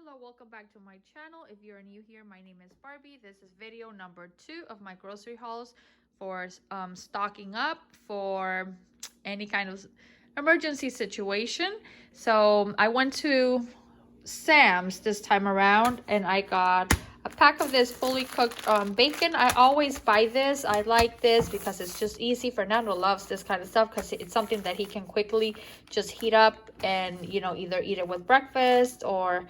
Hello, welcome back to my channel. If you're new here, my name is Barbie. This is video number 2 of my grocery hauls for stocking up for any kind of emergency situation. So I went to Sam's this time around and I got a pack of this fully cooked bacon. I always buy this. I like this because it's just easy. Fernando loves this kind of stuff because it's something that he can quickly just heat up and, you know, either eat it with breakfast or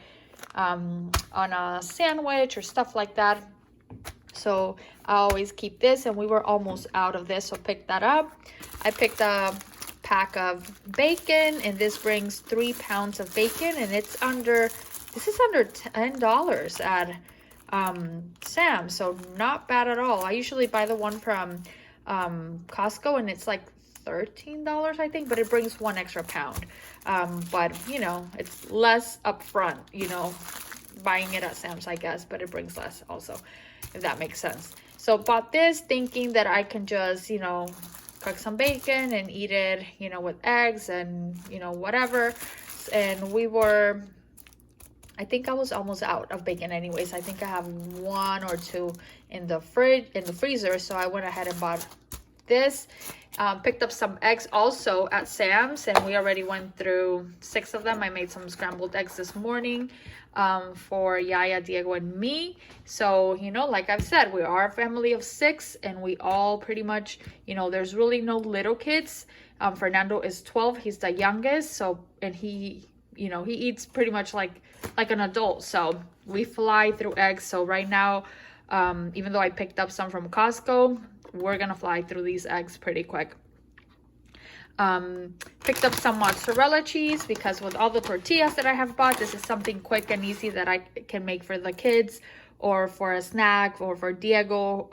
on a sandwich or stuff like that. So I always keep this, and we were almost out of this, so pick that up. I picked a pack of bacon, and this brings 3 pounds of bacon, and this is under $10 at Sam's, so not bad at all. I usually buy the one from Costco, and it's like $13, I think, but it brings 1 extra pound. But you know, it's less upfront, you know, buying it at Sam's, I guess, but it brings less also, if that makes sense. So bought this thinking that I can just, you know, cook some bacon and eat it, you know, with eggs and, you know, whatever. And I think I was almost out of bacon anyways. I think I have 1 or 2 in the freezer. So I went ahead and bought this. Picked up some eggs also at Sam's, and we already went through 6 of them. I made some scrambled eggs this morning for Yaya, Diego, and me. So, you know, like I've said, we are a family of 6, and we all pretty much, you know, there's really no little kids. Fernando is 12. He's the youngest. So, and he, you know, he eats pretty much like an adult. So we fly through eggs. So right now, even though I picked up some from Costco, we're gonna fly through these eggs pretty quick. Picked up some mozzarella cheese because with all the tortillas that I have bought, this is something quick and easy that I can make for the kids or for a snack or for Diego,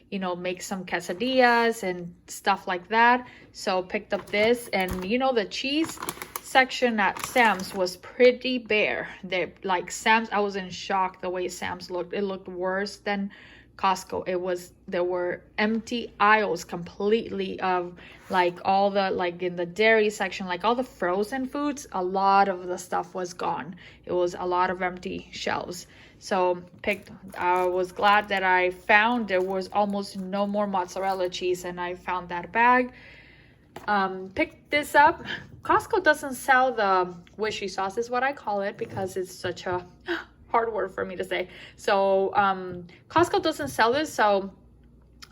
you know, make some quesadillas and stuff like that. So picked up this, and you know, the cheese section at Sam's was pretty bare. They like Sam's, I was in shock the way Sam's looked. It looked worse than Costco. There were empty aisles completely of like all the, like in the dairy section, like all the frozen foods, a lot of the stuff was gone. It was a lot of empty shelves. So I was glad that I found there was almost no more mozzarella cheese, and I found that bag. Picked this up. Costco doesn't sell the wishy sauce, is what I call it, because it's such a hard word for me to say. So Costco doesn't sell this, so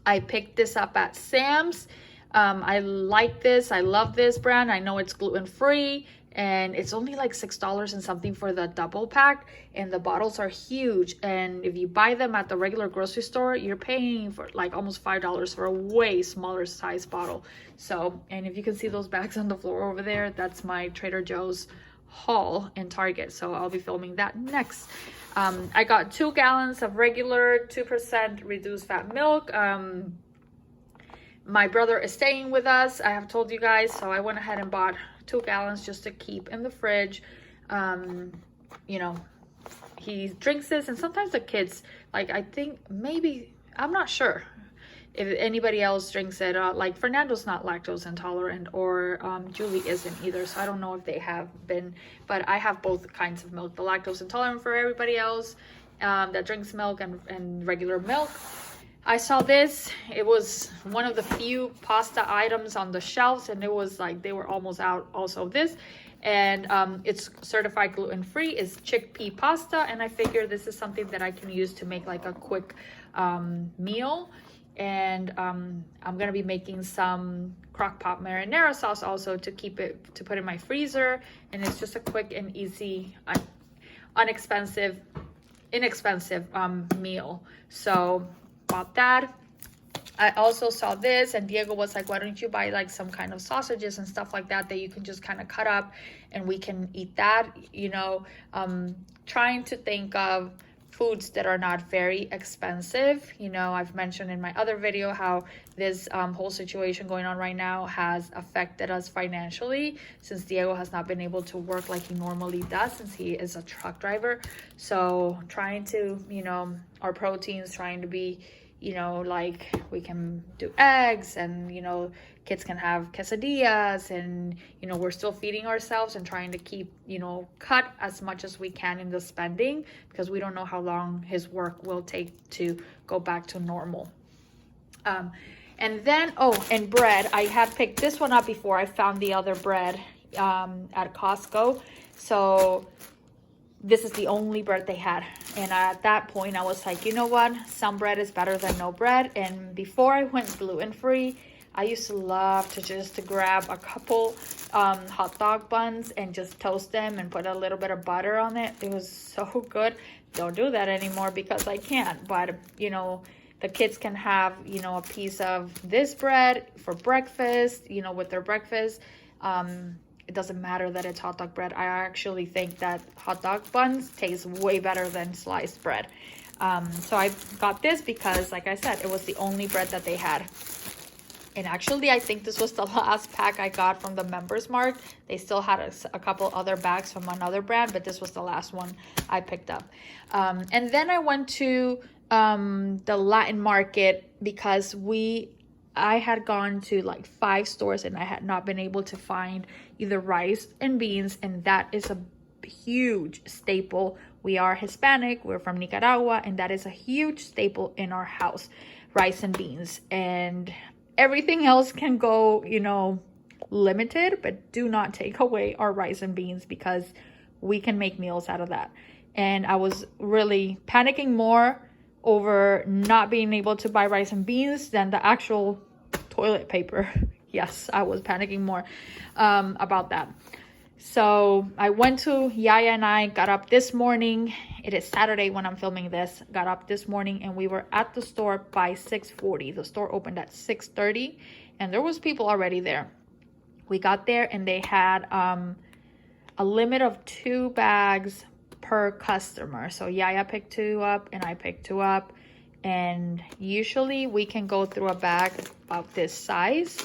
I picked this up at Sam's. I like this. I love this brand. I know it's gluten-free, and it's only like $6 and something for the double pack, and the bottles are huge. And if you buy them at the regular grocery store, you're paying for like almost $5 for a way smaller size bottle. So, and if you can see those bags on the floor over there, that's my Trader Joe's haul in Target, so I'll be filming that next. I got 2 gallons of regular 2% reduced fat milk. My brother is staying with us, I have told you guys, so I went ahead and bought 2 gallons just to keep in the fridge. You know, he drinks this, and sometimes the kids, like, I think maybe, I'm not sure if anybody else drinks it. Like Fernando's not lactose intolerant, or Julie isn't either, so I don't know if they have been, but I have both kinds of milk, the lactose intolerant for everybody else that drinks milk, and regular milk. I saw this. It was one of the few pasta items on the shelves, and it was like they were almost out also of this. And it's certified gluten-free. It's chickpea pasta, and I figure this is something that I can use to make like a quick meal. And I'm gonna be making some crock pot marinara sauce also to put in my freezer. And it's just a quick and easy, inexpensive meal. So bought that. I also saw this, and Diego was like, why don't you buy like some kind of sausages and stuff like that you can just kind of cut up and we can eat that, you know. Trying to think of foods that are not very expensive. You know, I've mentioned in my other video how this whole situation going on right now has affected us financially, since Diego has not been able to work like he normally does, since he is a truck driver. So trying to, you know, our proteins, trying to be, you know, like we can do eggs, and, you know, kids can have quesadillas, and, you know, we're still feeding ourselves and trying to keep, you know, cut as much as we can in the spending, because we don't know how long his work will take to go back to normal. And then, oh, and bread. I had picked this one up before I found the other bread at Costco. So this is the only bread they had. And at that point, I was like, you know what? Some bread is better than no bread. And before I went gluten-free, I used to love to grab a couple hot dog buns and just toast them and put a little bit of butter on it. It was so good. Don't do that anymore because I can't. But, you know, the kids can have, you know, a piece of this bread for breakfast, you know, with their breakfast. It doesn't matter that it's hot dog bread. I actually think that hot dog buns taste way better than sliced bread. So I got this because, like I said, it was the only bread that they had. And actually, I think this was the last pack I got from the Members Mark. They still had a couple other bags from another brand, but this was the last one I picked up. And then I went to the Latin market because I had gone to like 5 stores and I had not been able to find either rice and beans, and that is a huge staple. We are Hispanic, we're from Nicaragua, and that is a huge staple in our house, rice and beans. And everything else can go, you know, limited, but do not take away our rice and beans because we can make meals out of that. And I was really panicking more over not being able to buy rice and beans than the actual toilet paper. Yes, I was panicking more about that. So I went to Yaya and I got up this morning. It is Saturday when I'm filming this. Got up this morning and we were at the store by 6:40. The store opened at 6:30 and there was people already there. We got there and they had a limit of 2 bags per customer. So Yaya picked 2 up and I picked 2 up. And usually we can go through a bag about this size.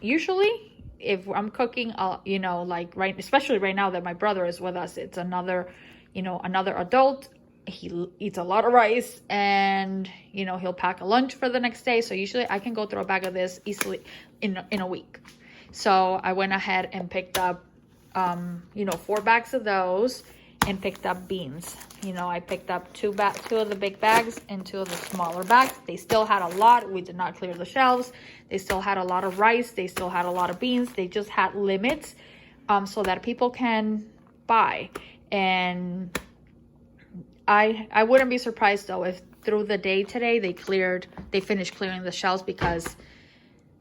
Usually if I'm cooking, you know, like especially right now that my brother is with us, it's another adult. He eats a lot of rice and, you know, he'll pack a lunch for the next day. So usually I can go through a bag of this easily in a week. So I went ahead and picked up, 4 bags of those and picked up beans. You know, I picked up 2 of the big bags and 2 of the smaller bags. They still had a lot. We did not clear the shelves. They still had a lot of rice. They still had a lot of beans. They just had limits so that people can buy. And I wouldn't be surprised though if through the day today they finished clearing the shelves because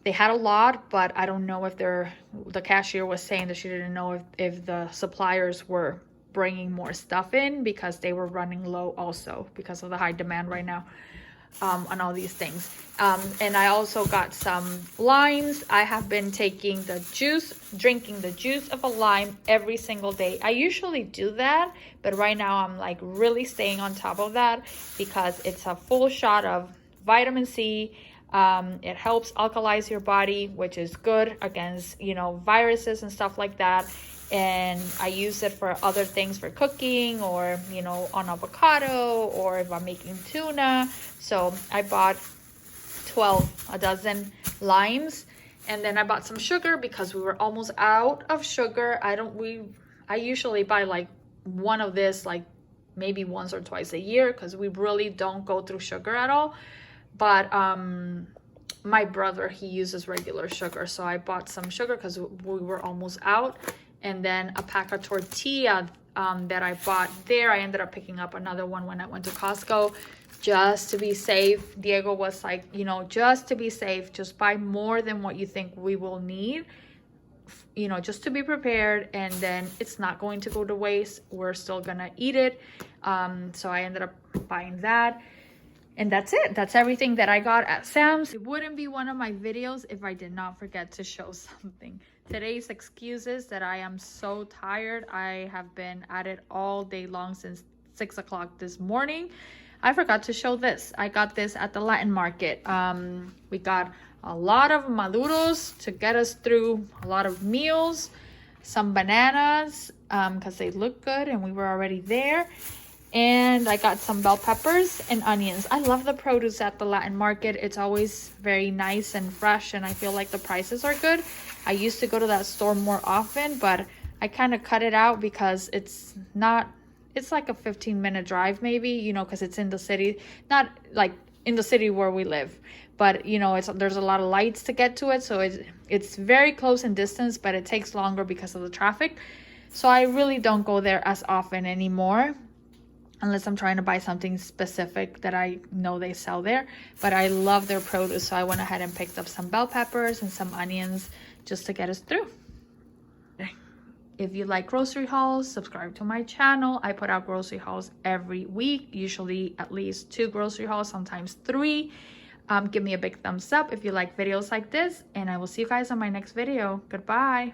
they had a lot, but I don't know if the cashier was saying that she didn't know if the suppliers were bringing more stuff in because they were running low also because of the high demand right now on all these things. And I also got some limes. I have been drinking the juice of a lime every single day. I usually do that, but right now I'm like really staying on top of that because it's a full shot of vitamin C. It helps alkalize your body, which is good against, you know, viruses and stuff like that. And I use it for other things, for cooking or, you know, on avocado or if I'm making tuna. So I bought a dozen limes, and then I bought some sugar because we were almost out of sugar. I usually buy like one of this like maybe once or twice a year because we really don't go through sugar at all. But my brother, he uses regular sugar, so I bought some sugar because we were almost out. And then a pack of tortilla that I bought there. I ended up picking up another one when I went to Costco just to be safe. Diego was like, you know, just to be safe, just buy more than what you think we will need, you know, just to be prepared. And then it's not going to go to waste. We're still gonna eat it. So I ended up buying that. And that's it. That's everything that I got at Sam's. It wouldn't be one of my videos if I did not forget to show something. Today's excuse is that I am so tired. I have been at it all day long since 6 o'clock this morning. I forgot to show this. I got this at the Latin market. We got a lot of maduros to get us through a lot of meals. Some bananas because they look good and we were already there. And I got some bell peppers and onions. I love the produce at the Latin market. It's always very nice and fresh, and I feel like the prices are good. I used to go to that store more often, but I kind of cut it out because it's like a 15-minute drive maybe, you know, because it's in the city, not like in the city where we live, but you know, there's a lot of lights to get to it, so it's very close in distance, but it takes longer because of the traffic. So I really don't go there as often anymore, unless I'm trying to buy something specific that I know they sell there. But I love their produce, so I went ahead and picked up some bell peppers and some onions just to get us through. If you like grocery hauls, subscribe to my channel. I put out grocery hauls every week, usually at least 2 grocery hauls, sometimes 3. Give me a big thumbs up if you like videos like this, and I will see you guys on my next video. Goodbye.